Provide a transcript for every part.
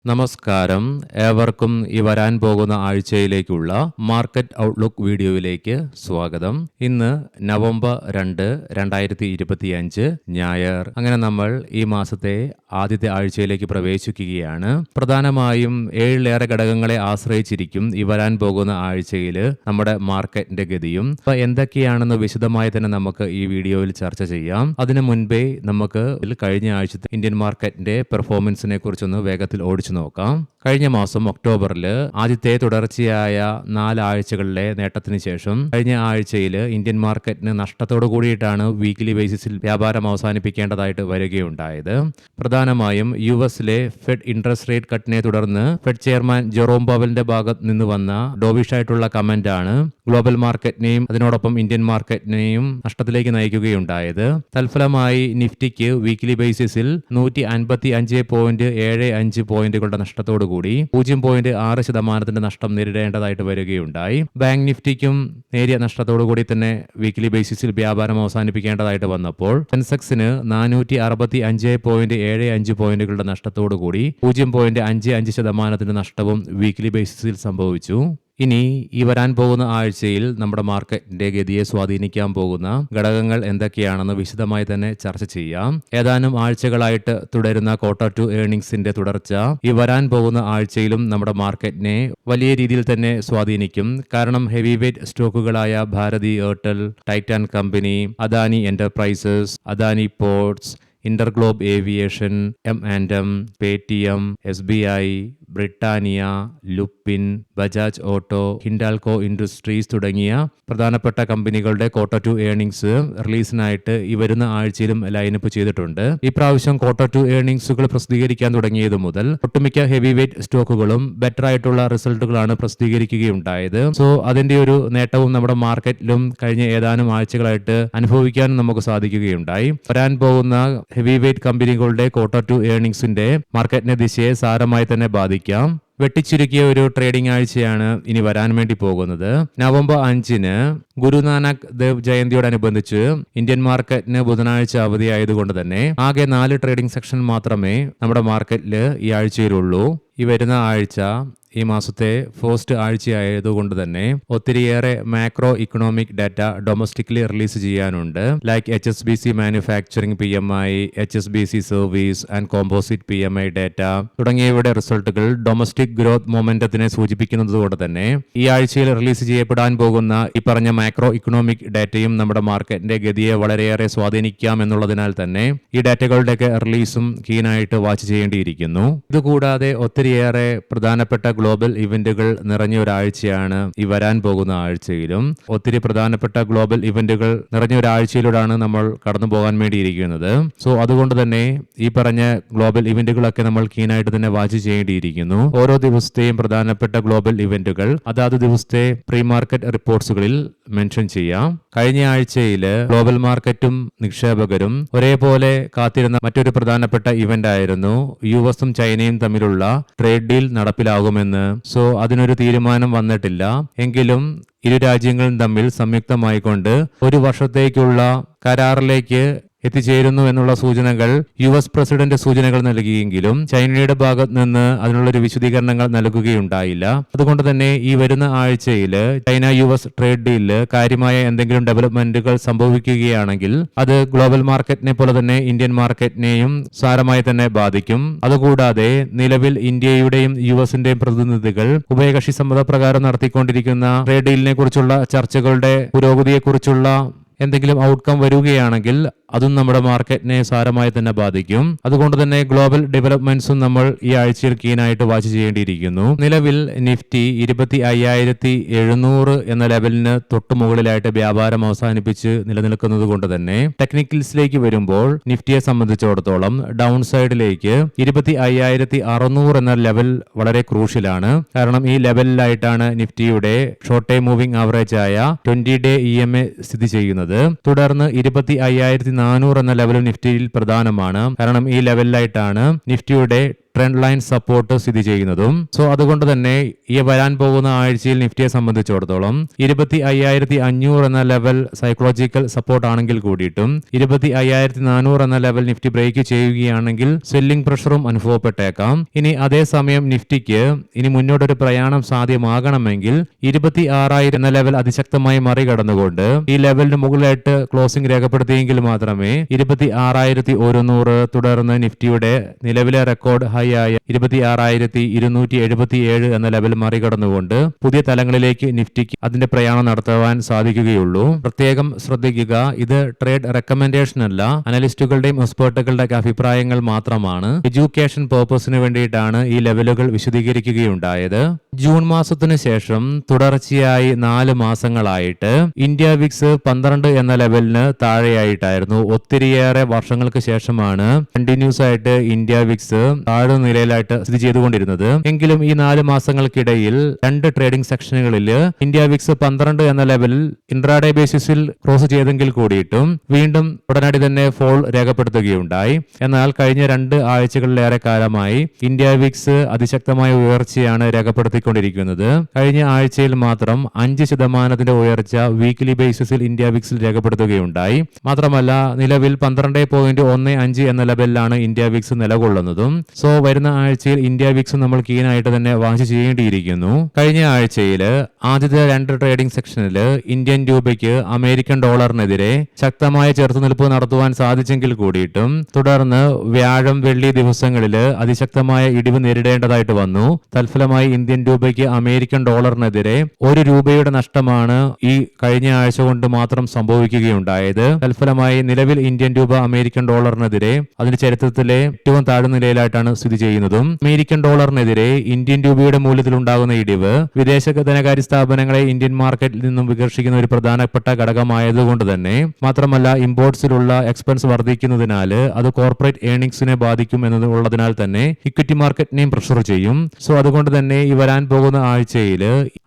നമസ്കാരം. ഏവർക്കും ഈ വരാൻ പോകുന്ന ആഴ്ചയിലേക്കുള്ള മാർക്കറ്റ് ഔട്ട്ലുക്ക് വീഡിയോയിലേക്ക് സ്വാഗതം. ഇന്ന് നവംബർ 2, 2025 ഞായർ. അങ്ങനെ നമ്മൾ ഈ മാസത്തെ ആദ്യത്തെ ആഴ്ചയിലേക്ക് പ്രവേശിക്കുകയാണ്. പ്രധാനമായും 7 ഘടകങ്ങളെ ആശ്രയിച്ചിരിക്കും ഈ വരാൻ പോകുന്ന ആഴ്ചയിൽ നമ്മുടെ മാർക്കറ്റിന്റെ ഗതിയും. അപ്പൊ എന്തൊക്കെയാണെന്ന് വിശദമായി തന്നെ നമുക്ക് ഈ വീഡിയോയിൽ ചർച്ച ചെയ്യാം. അതിനു മുൻപേ നമുക്ക് കഴിഞ്ഞ ആഴ്ചത്തെ ഇന്ത്യൻ മാർക്കറ്റിന്റെ പെർഫോമൻസിനെ കുറിച്ചൊന്ന് വേഗത്തിൽ ഓടിച്ചു നോക്കാം. കഴിഞ്ഞ മാസം ഒക്ടോബറിൽ ആദ്യത്തെ തുടർച്ചയായ 4 ആഴ്ചകളിലെ നേട്ടത്തിന് ശേഷം കഴിഞ്ഞ ആഴ്ചയിൽ ഇന്ത്യൻ മാർക്കറ്റിന് നഷ്ടത്തോടു കൂടിയിട്ടാണ് വീക്ക്ലി ബേസിസിൽ വ്യാപാരം അവസാനിപ്പിക്കേണ്ടതായിട്ട് വരികയുണ്ടായത്. പ്രധാനമായും യുഎസിലെ ഫെഡ് ഇൻട്രസ്റ്റ് റേറ്റ് കട്ടിനെ തുടർന്ന് ഫെഡ് ചെയർമാൻ ജെറോം പവലിന്റെ ഭാഗത്ത് നിന്ന് വന്ന ഡോവിഷ് ആയിട്ടുള്ള കമന്റ് ആണ് ഗ്ലോബൽ മാർക്കറ്റിനെയും അതിനോടൊപ്പം ഇന്ത്യൻ മാർക്കറ്റിനെയും നഷ്ടത്തിലേക്ക് നയിക്കുകയുണ്ടായത്. തൽഫലമായി നിഫ്റ്റിക്ക് വീക്ക്ലി ബേസിസിൽ 155.75 പോയിന്റുകളുടെ നഷ്ടത്തോടുകൂടി 0.6% നഷ്ടം നേരിടേണ്ടതായിട്ട് വരികയുണ്ടായി. ബാങ്ക് നിഫ്റ്റിക്കും നേരിയ നഷ്ടത്തോടുകൂടി തന്നെ വീക്ക്ലി ബേസിസിൽ വ്യാപാരം അവസാനിപ്പിക്കേണ്ടതായിട്ട് വന്നപ്പോൾ സെൻസെക്സിന് 465.75 പോയിന്റുകളുടെ നഷ്ടത്തോടുകൂടി 0.55% നഷ്ടവും വീക്ക്ലി ബേസിസിൽ സംഭവിച്ചു. ഇനി ഈ വരാൻ പോകുന്ന ആഴ്ചയിൽ നമ്മുടെ മാർക്കറ്റിന്റെ ഗതിയെ സ്വാധീനിക്കാൻ പോകുന്ന ഘടകങ്ങൾ എന്തൊക്കെയാണെന്ന് വിശദമായി തന്നെ ചർച്ച ചെയ്യാം. ഏതാനും ആഴ്ചകളായിട്ട് തുടരുന്ന Q2 ഏർണിംഗ്സിന്റെ തുടർച്ച ഈ വരാൻ പോകുന്ന ആഴ്ചയിലും നമ്മുടെ മാർക്കറ്റിനെ വലിയ രീതിയിൽ തന്നെ സ്വാധീനിക്കും. കാരണം ഹെവി വെയ്റ്റ് സ്റ്റോക്കുകളായ Bharti Airtel, Titan company, Adani Enterprises, Adani Ports, Interglobe Aviation, M&M, Paytm, SBI, Britannia, Lupin, Bajaj Auto, Hindalco Industries തുടങ്ങിയ പ്രധാനപ്പെട്ട കമ്പനികളുടെ Q2 ഏർണിംഗ്സ് റിലീസിനായിട്ട് ഈ വരുന്ന ആഴ്ചയിലും ലൈനപ്പ് ചെയ്തിട്ടുണ്ട്. ഈ പ്രാവശ്യം Q2 ഏർണിംഗ്സുകൾ പ്രസിദ്ധീകരിക്കാൻ തുടങ്ങിയത് മുതൽ ഒട്ടുമിക്ക ഹെവി വെയ്റ്റ് സ്റ്റോക്കുകളും ബെറ്റർ ആയിട്ടുള്ള റിസൾട്ടുകളാണ് പ്രസിദ്ധീകരിക്കുകയുണ്ടായത്. സോ അതിന്റെ ഒരു നേട്ടവും നമ്മുടെ മാർക്കറ്റിലും കഴിഞ്ഞ ഏതാനും ആഴ്ചകളായിട്ട് അനുഭവിക്കാൻ നമുക്ക് സാധിക്കുകയുണ്ടായി. വരാൻ പോകുന്ന ഹെവി വെയ്റ്റ് കമ്പനികളുടെ Q2 ഏർണിംഗ്സിന്റെ മാർക്കറ്റിനെ ദിശയെ സാരമായി തന്നെ ബാധിക്കും. വെട്ടിച്ചുരുക്കിയ ഒരു ട്രേഡിംഗ് ആഴ്ചയാണ് ഇനി വരാൻ വേണ്ടി പോകുന്നത്. നവംബർ 5 ഗുരുനാനക് ദേവ് ജയന്തിയോടനുബന്ധിച്ച് ഇന്ത്യൻ മാർക്കറ്റിന് ബുധനാഴ്ച അവധിയായതുകൊണ്ട് തന്നെ ആകെ 4 ട്രേഡിംഗ് സെക്ഷൻ മാത്രമേ നമ്മുടെ മാർക്കറ്റിൽ ഈ ആഴ്ചയിലുള്ളൂ. ഈ വരുന്ന ആഴ്ച ഈ മാസത്തെ ഫസ്റ്റ് ആഴ്ചയായതുകൊണ്ട് തന്നെ ഒത്തിരിയേറെ macro economic data domestically release ചെയ്യാനുണ്ട്. Like HSBC manufacturing PMI, HSBC service and composite PMI data തുടങ്ങിയവയുടെ റിസൾട്ടുകൾ ഡൊമസ്റ്റിക് ഗ്രോത്ത് മൊമെന്റത്തിനെ സൂചിപ്പിക്കുന്നതുകൊണ്ട് തന്നെ ഈ ആഴ്ചയിൽ റിലീസ് ചെയ്യപ്പെടാൻ പോകുന്ന ഈ പറഞ്ഞ മാക്രോ ഇക്കണോമിക് ഡാറ്റയും നമ്മുടെ മാർക്കറ്റിന്റെ ഗതിയെ വളരെയേറെ സ്വാധീനിക്കാം എന്നുള്ളതിനാൽ തന്നെ ഈ ഡാറ്റകളുടെയൊക്കെ റിലീസും കീനായിട്ട് വാച്ച് ചെയ്യേണ്ടിയിരിക്കുന്നു. ഇതുകൂടാതെ ഒത്തിരിയേറെ പ്രധാനപ്പെട്ട ഗ്ലോബൽ ഇവന്റുകൾ നിറഞ്ഞ ഒരാഴ്ചയാണ് ഈ വരാൻ പോകുന്ന ആഴ്ചയിലും. ഒത്തിരി പ്രധാനപ്പെട്ട ഗ്ലോബൽ ഇവന്റുകൾ നിറഞ്ഞ ഒരാഴ്ചയിലൂടെയാണ് നമ്മൾ കടന്നു പോകാൻ വേണ്ടിയിരിക്കുന്നത്. സോ അതുകൊണ്ട് തന്നെ ഈ പറഞ്ഞ ഗ്ലോബൽ ഇവന്റുകളൊക്കെ നമ്മൾ കീനായിട്ട് തന്നെ വാച്ച് ചെയ്യേണ്ടിയിരിക്കുന്നു. ഓരോ ദിവസത്തെയും പ്രധാനപ്പെട്ട ഗ്ലോബൽ ഇവന്റുകൾ അതാത് ദിവസത്തെ പ്രീ മാർക്കറ്റ് റിപ്പോർട്ട്സുകളിൽ മെൻഷൻ ചെയ്യാം. കഴിഞ്ഞ ആഴ്ചയിൽ ഗ്ലോബൽ മാർക്കറ്റും നിക്ഷേപകരും ഒരേപോലെ കാത്തിരുന്ന മറ്റൊരു പ്രധാനപ്പെട്ട ഇവന്റ് ആയിരുന്നു യുഎസും ചൈനയും തമ്മിലുള്ള ട്രേഡ് ഡീൽ നടപ്പിലാകുമെന്ന്. സോ അതിനൊരു തീരുമാനം വന്നിട്ടില്ല. എങ്കിലും ഇരു രാജ്യങ്ങളും തമ്മിൽ സംയുക്തമായിക്കൊണ്ട് 1 വർഷത്തേക്കുള്ള കരാറിലേക്ക് എത്തിച്ചേരുന്നു എന്നുള്ള സൂചനകൾ US പ്രസിഡന്റ് സൂചനകൾ നൽകിയെങ്കിലും ചൈനയുടെ ഭാഗത്ത് നിന്ന് അതിനുള്ളൊരു വിശദീകരണങ്ങൾ നൽകുകയുണ്ടായില്ല. അതുകൊണ്ട് തന്നെ ഈ വരുന്ന ആഴ്ചയിൽ ചൈന US ട്രേഡ് ഡീലില് കാര്യമായ എന്തെങ്കിലും ഡെവലപ്മെന്റുകൾ സംഭവിക്കുകയാണെങ്കിൽ അത് ഗ്ലോബൽ മാർക്കറ്റിനെ പോലെ തന്നെ ഇന്ത്യൻ മാർക്കറ്റിനെയും സാരമായി തന്നെ ബാധിക്കും. അതുകൂടാതെ നിലവിൽ ഇന്ത്യയുടെയും USന്റെയും പ്രതിനിധികൾ ഉഭയകക്ഷി സമ്മതപ്രകാരം നടത്തിക്കൊണ്ടിരിക്കുന്ന ട്രേഡ് ഡീലിനെ കുറിച്ചുള്ള ചർച്ചകളുടെ പുരോഗതിയെക്കുറിച്ചുള്ള എന്തെങ്കിലും ഔട്ട്കം വരികയാണെങ്കിൽ അതും നമ്മുടെ മാർക്കറ്റിനെ സാരമായി തന്നെ ബാധിക്കും. അതുകൊണ്ട് തന്നെ ഗ്ലോബൽ ഡെവലപ്മെന്റ്സും നമ്മൾ ഈ ആഴ്ചയിൽ കീനായിട്ട് വാച്ച് ചെയ്യേണ്ടിയിരിക്കുന്നു. നിലവിൽ നിഫ്റ്റി 25,700 എന്ന ലെവലിന് തൊട്ടു മുകളിലായിട്ട് വ്യാപാരം അവസാനിപ്പിച്ച് നിലനിൽക്കുന്നത് കൊണ്ട് തന്നെ ടെക്നിക്കൽസിലേക്ക് വരുമ്പോൾ നിഫ്റ്റിയെ സംബന്ധിച്ചിടത്തോളം ഡൗൺ സൈഡിലേക്ക് 25,600 എന്ന ലെവൽ വളരെ ക്രൂഷ്യലാണ്. കാരണം ഈ ലെവലിലായിട്ടാണ് നിഫ്റ്റിയുടെ ഷോർട്ട് ടൈം മൂവിംഗ് ആവറേജ് ആയ 20-day EMA സ്ഥിതി ചെയ്യുന്നത്. തുടർന്ന് 25,400 എന്ന ലെവലും നിഫ്റ്റിയിൽ പ്രധാനമാണ്. കാരണം ഈ ലെവലിലായിട്ടാണ് നിഫ്റ്റിയുടെ ട്രെൻഡ് ലൈൻ സപ്പോർട്ട് സ്ഥിതി ചെയ്യുന്നതും. സോ അതുകൊണ്ട് തന്നെ ഈ വരാൻ പോകുന്ന ആഴ്ചയിൽ നിഫ്റ്റിയെ സംബന്ധിച്ചിടത്തോളം 25,500 എന്ന ലെവൽ സൈക്കോളജിക്കൽ സപ്പോർട്ട് ആണെങ്കിൽ കൂടിയിട്ടും 25,400 എന്ന ലെവൽ നിഫ്റ്റി ബ്രേക്ക് ചെയ്യുകയാണെങ്കിൽ സെല്ലിംഗ് പ്രഷറും അനുഭവപ്പെട്ടേക്കാം. ഇനി അതേസമയം നിഫ്റ്റിക്ക് ഇനി മുന്നോട്ടൊരു പ്രയാണം സാധ്യമാകണമെങ്കിൽ 26,000 എന്ന ലെവൽ അതിശക്തമായി മറികടന്നുകൊണ്ട് ഈ ലെവലിന് മുകളിലായിട്ട് ക്ലോസിംഗ് രേഖപ്പെടുത്തിയെങ്കിൽ മാത്രമേ 26,100 തുടർന്ന് നിഫ്റ്റിയുടെ നിലവിലെ റെക്കോർഡ് ഹൈ ആയ 26,277 എന്ന ലെവൽ മറികടന്നുകൊണ്ട് പുതിയ തലങ്ങളിലേക്ക് നിഫ്റ്റിക്ക് അതിന്റെ പ്രയാണം നടത്തുവാൻ സാധിക്കുകയുള്ളൂ. പ്രത്യേകം ശ്രദ്ധിക്കുക, ഇത് ട്രേഡ് റെക്കമെൻഡേഷൻ അല്ല, അനലിസ്റ്റുകളുടെയും എക്സ്പെർട്ടുകളുടെ അഭിപ്രായങ്ങൾ മാത്രമാണ്. എഡ്യൂക്കേഷൻ പർപ്പസിന് വേണ്ടിയിട്ടാണ് ഈ ലെവലുകൾ വിശദീകരിക്കുകയുണ്ടായത്. ജൂൺ മാസത്തിനു ശേഷം തുടർച്ചയായി 4 മാസങ്ങളായിട്ട് ഇന്ത്യ വിക്സ് 12 എന്ന ലെവലിന് താഴെയായിട്ടായിരുന്നു. ഒത്തിരിയേറെ വർഷങ്ങൾക്ക് ശേഷമാണ് കണ്ടിന്യൂസ് ആയിട്ട് ഇന്ത്യ വിക്സ് താഴ്ന്ന നിലയിലായിട്ട് സ്ഥിതി ചെയ്തുകൊണ്ടിരുന്നത്. എങ്കിലും ഈ 4 മാസങ്ങൾക്കിടയിൽ 2 ട്രേഡിംഗ് സെക്ഷനുകളിൽ ഇന്ത്യ വിക്സ് 12 എന്ന ലെവലിൽ ഇൻട്രാഡേ ബേസിസിൽ ക്രോസ് ചെയ്തെങ്കിൽ കൂടിയിട്ടും വീണ്ടും ഉടനടി തന്നെ ഫോൾ രേഖപ്പെടുത്തുകയുണ്ടായി. എന്നാൽ കഴിഞ്ഞ 2 ആഴ്ചകളിലേറെ കാലമായി ഇന്ത്യ വിക്സ് അതിശക്തമായ ഉയർച്ചയാണ് രേഖപ്പെടുത്തിക്കൊണ്ടിരിക്കുന്നത്. കഴിഞ്ഞ ആഴ്ചയിൽ മാത്രം 5% ഉയർച്ച വീക്ക്ലി ബേസിസിൽ ഇന്ത്യ വിക്സിൽ രേഖപ്പെടുത്തുകയുണ്ടായി. മാത്രമല്ല നിലവിൽ 12.15 എന്ന ലെവലിലാണ് ഇന്ത്യ വിക്സ് നിലകൊള്ളുന്നതും. സോ വരുന്ന ആഴ്ചയിൽ ഇന്ത്യ വിക്സ് നമ്മൾ കീനായിട്ട് തന്നെ വാച്ച് ചെയ്യേണ്ടിയിരിക്കുന്നു. കഴിഞ്ഞ ആഴ്ചയിൽ ആദ്യത്തെ 2 ട്രേഡിംഗ് സെക്ഷനിൽ ഇന്ത്യൻ രൂപയ്ക്ക് അമേരിക്കൻ ഡോളറിനെതിരെ ശക്തമായ ചെറുത്തുനിൽപ്പ് നടത്തുവാൻ സാധിച്ചെങ്കിൽ കൂടിയിട്ടും തുടർന്ന് വ്യാഴം വെള്ളി ദിവസങ്ങളിൽ അതിശക്തമായ ഇടിവ് നേരിടേണ്ടതായിട്ട് വന്നു. തൽഫലമായി ഇന്ത്യൻ രൂപയ്ക്ക് അമേരിക്കൻ ഡോളറിനെതിരെ 1 രൂപയുടെ നഷ്ടമാണ് ഈ കഴിഞ്ഞ ആഴ്ച കൊണ്ട് മാത്രം സംഭവിക്കുകയുണ്ടായത്. തൽഫലമായി നിലവിൽ ഇന്ത്യൻ രൂപ അമേരിക്കൻ ഡോളറിനെതിരെ അതിന്റെ ചരിത്രത്തിലെ ഏറ്റവും താഴ്ന്ന നിലയിലായിട്ടാണ് സ്ഥിതി ചെയ്യുന്നതും. അമേരിക്കൻ ഡോളറിനെതിരെ ഇന്ത്യൻ രൂപയുടെ മൂല്യത്തിൽ ഉണ്ടാകുന്ന ഇടിവ് വിദേശ ധനകാര്യ സ്ഥാപനങ്ങളെ ഇന്ത്യൻ മാർക്കറ്റിൽ നിന്നും വികർഷിക്കുന്ന ഒരു പ്രധാനപ്പെട്ട ഘടകമായതുകൊണ്ട് തന്നെ മാത്രമല്ല ഇമ്പോർട്ട്സിലുള്ള എക്സ്പെൻസ് വർദ്ധിക്കുന്നതിനാൽ അത് കോർപ്പറേറ്റ് ഏർണിംഗ്സിനെ ബാധിക്കും എന്നുള്ളതിനാൽ തന്നെ ഇക്വിറ്റി മാർക്കറ്റിനെയും പ്രഷർ ചെയ്യും. സോ അതുകൊണ്ട് തന്നെ ഈ വരാൻ പോകുന്ന ആഴ്ചയിൽ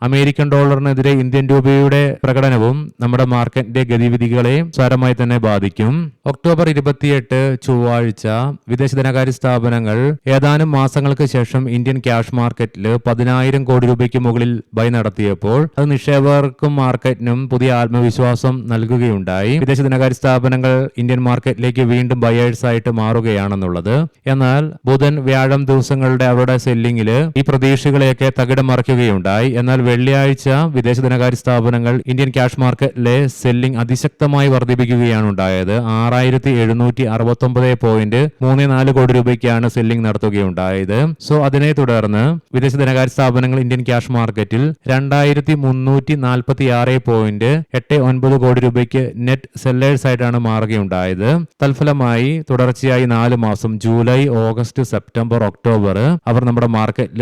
അമേരിക്കൻ ഡോളറിനെതിരെ ഇന്ത്യൻ രൂപയുടെ പ്രകടനവും നമ്മുടെ മാർക്കറ്റിന്റെ ഗതിവിധികളെ സാരമായി തന്നെ ബാധിക്കും. ഒക്ടോബർ 28 ചൊവ്വാഴ്ച വിദേശ ധനകാര്യ സ്ഥാപനങ്ങൾ ഏതാനും മാസങ്ങൾക്ക് ശേഷം ഇന്ത്യൻ ക്യാഷ് മാർക്കറ്റിൽ 10,000 കോടി രൂപയ്ക്ക് മുകളിൽ ബൈ നടത്തിയപ്പോൾ അത് നിക്ഷേപകർക്കും മാർക്കറ്റിനും പുതിയ ആത്മവിശ്വാസം നൽകുകയുണ്ടായി. വിദേശ ധനകാര്യ സ്ഥാപനങ്ങൾ ഇന്ത്യൻ മാർക്കറ്റിലേക്ക് വീണ്ടും ബയേഴ്സ് ആയിട്ട് മാറുകയാണെന്നുള്ളത്. എന്നാൽ ബുധൻ വ്യാഴം ദിവസങ്ങളുടെ അവരുടെ സെല്ലിംഗിൽ ഈ പ്രതീക്ഷകളെയൊക്കെ തകിടം മറിക്കുകയുണ്ടായി. എന്നാൽ വെള്ളിയാഴ്ച വിദേശ ധനകാര്യ സ്ഥാപനങ്ങൾ ഇന്ത്യൻ ക്യാഷ് മാർക്കറ്റിലെ സെല്ലിംഗ് അതിശക്തമായി വർദ്ധിപ്പിക്കുകയാണ് ഉണ്ടായത്. 6,769.34 കോടി രൂപയ്ക്കാണ് സെല്ലിംഗ് നടത്തുകയുണ്ടായത്. സോ അതിനെ തുടർന്ന് വിദേശ ധനകാര്യ സ്ഥാപനങ്ങൾ ഇന്ത്യൻ ക്യാഷ് മാർക്കറ്റിൽ 2,346.89 കോടി രൂപയ്ക്ക് നെറ്റ് സെല്ലേഴ്സ് ആയിട്ടാണ് മാറുകയുണ്ടായത്. തൽഫലമായി തുടർച്ചയായി 4 മാസം ജൂലൈ, ഓഗസ്റ്റ്, സെപ്റ്റംബർ, ഒക്ടോബർ അവർ നമ്മുടെ മാർക്കറ്റിൽ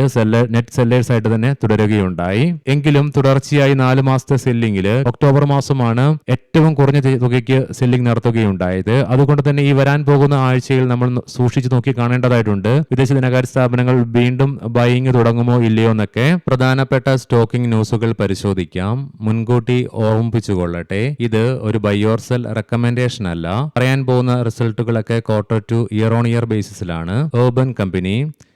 നെറ്റ് സെല്ലേഴ്സ് ആയിട്ട് തന്നെ തുടരുകയുണ്ടായി. എങ്കിലും തുടർച്ചയായി 4 മാസത്തെ സെല്ലിംഗിൽ ഒക്ടോബർ മാസമാണ് ഏറ്റവും കുറഞ്ഞ തുകയ്ക്ക് സെല്ലിംഗ് നടത്തുകയുണ്ടായത്. അതുകൊണ്ട് തന്നെ ഈ വരാൻ പോകുന്ന ആഴ്ചയിൽ നമ്മൾ സൂക്ഷിച്ചു നോക്കി കാണേണ്ടതായിട്ടുണ്ട്. വിദേശ ധനകാര്യ സ്ഥാപനങ്ങൾ വീണ്ടും ബൈയിങ് തുടങ്ങുമോ ഇല്ലയോ എന്നൊക്കെ. പ്രധാനപ്പെട്ട സ്റ്റോക്കിംഗ് ന്യൂസുകൾ പരിശോധിക്കാം. മുൻകൂട്ടി ഓർമ്മിപ്പിച്ചുകൊള്ളട്ടെ, ഇത് ഒരു ബൈ ഓർ സെൽ റെക്കമെൻഡേഷൻ അല്ല. പറയാൻ പോകുന്ന റിസൾട്ടുകളൊക്കെ quarter to year on year ബേസിസിലാണ്. ഏർബൻ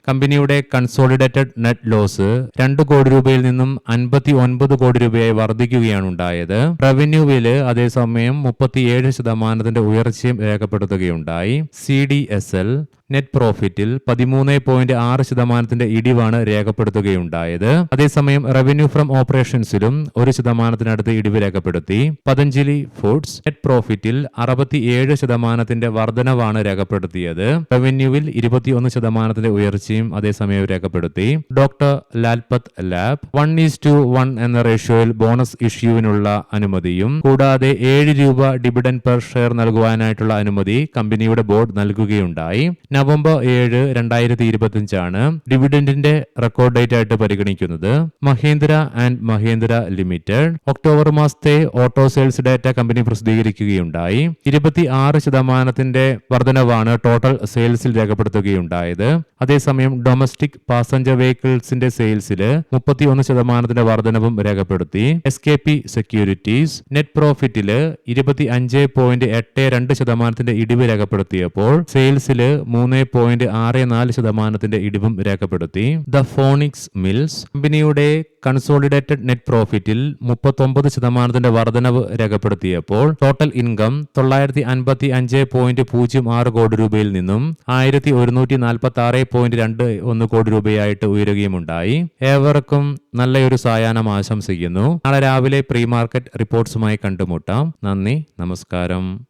കമ്പനിയുടെ കൺസോളിഡേറ്റഡ് നെറ്റ് ലോസ് 2 കോടി രൂപയിൽ നിന്നും 59 കോടി രൂപയായി വർദ്ധിക്കുകയാണ് ഉണ്ടായത്. റവന്യൂവിൽ അതേസമയം 37% ഉയർച്ചയും രേഖപ്പെടുത്തുകയുണ്ടായി. CDSL net പ്രോഫിറ്റിൽ 13.6% ഇടിവാണ് രേഖപ്പെടുത്തുകയുണ്ടായത്. അതേസമയം റവന്യൂ ഫ്രം ഓപ്പറേഷൻസിലും 1% ഇടിവ് രേഖപ്പെടുത്തി. പതഞ്ജലി ഫുഡ്സ് നെറ്റ് പ്രോഫിറ്റിൽ 67% വർധനവാണ് രേഖപ്പെടുത്തിയത്. റവന്യൂവിൽ 21% ഉയർച്ചയും അതേസമയം രേഖപ്പെടുത്തി. ഡോക്ടർ ലാൽപത് ലാബ് 1:1 എന്ന റേഷ്യോയിൽ ബോണസ് ഇഷ്യൂവിനുള്ള അനുമതിയും കൂടാതെ 7 രൂപ ഡിവിഡൻഡ് പെർ ഷെയർ നൽകുവാനായിട്ടുള്ള അനുമതി കമ്പനിയുടെ ബോർഡ് നൽകുകയുണ്ടായി. നവംബർ 7, 2025 ഡിവിഡൻഡിന്റെ റെക്കോർഡ് ഡേറ്റ് ആയിട്ട് പരിഗണിക്കുന്നത്. Mahindra and Mahindra limited October മാസത്തെ ഓട്ടോ സെയിൽസ് ഡാറ്റ കമ്പനി പ്രസിദ്ധീകരിക്കുകയുണ്ടായി. 26% വർധനവാണ് ടോട്ടൽ സെയിൽസിൽ രേഖപ്പെടുത്തുകയുണ്ടായത്. അതേസമയം ഡൊമസ്റ്റിക് പാസഞ്ചർ വെഹിക്കിൾസിന്റെ സെയിൽസിൽ 31% വർധനവും രേഖപ്പെടുത്തി. SKP സെക്യൂരിറ്റീസ് നെറ്റ് പ്രോഫിറ്റില് 25.82% ഇടിവ് രേഖപ്പെടുത്തിയപ്പോൾ സെയിൽസിൽ 3.64% ഇടിവും രേഖപ്പെടുത്തി. ദ ഫോണിക്സ് മിൽസ് കമ്പനിയുടെ കൺസോളിഡേറ്റഡ് നെറ്റ് പ്രോഫിറ്റിൽ 39% വർധനവ് രേഖപ്പെടുത്തിയപ്പോൾ ടോട്ടൽ ഇൻകം 955.06 കോടി രൂപയിൽ നിന്നും 1146.21 കോടി രൂപയായിട്ട് ഉയരുകയുമുണ്ടായി. ഏവർക്കും നല്ലൊരു സായാഹ്നം ആശംസിക്കുന്നു. നാളെ രാവിലെ പ്രീ മാർക്കറ്റ് റിപ്പോർട്ട്സുമായി കണ്ടുമുട്ടാം. നന്ദി, നമസ്കാരം.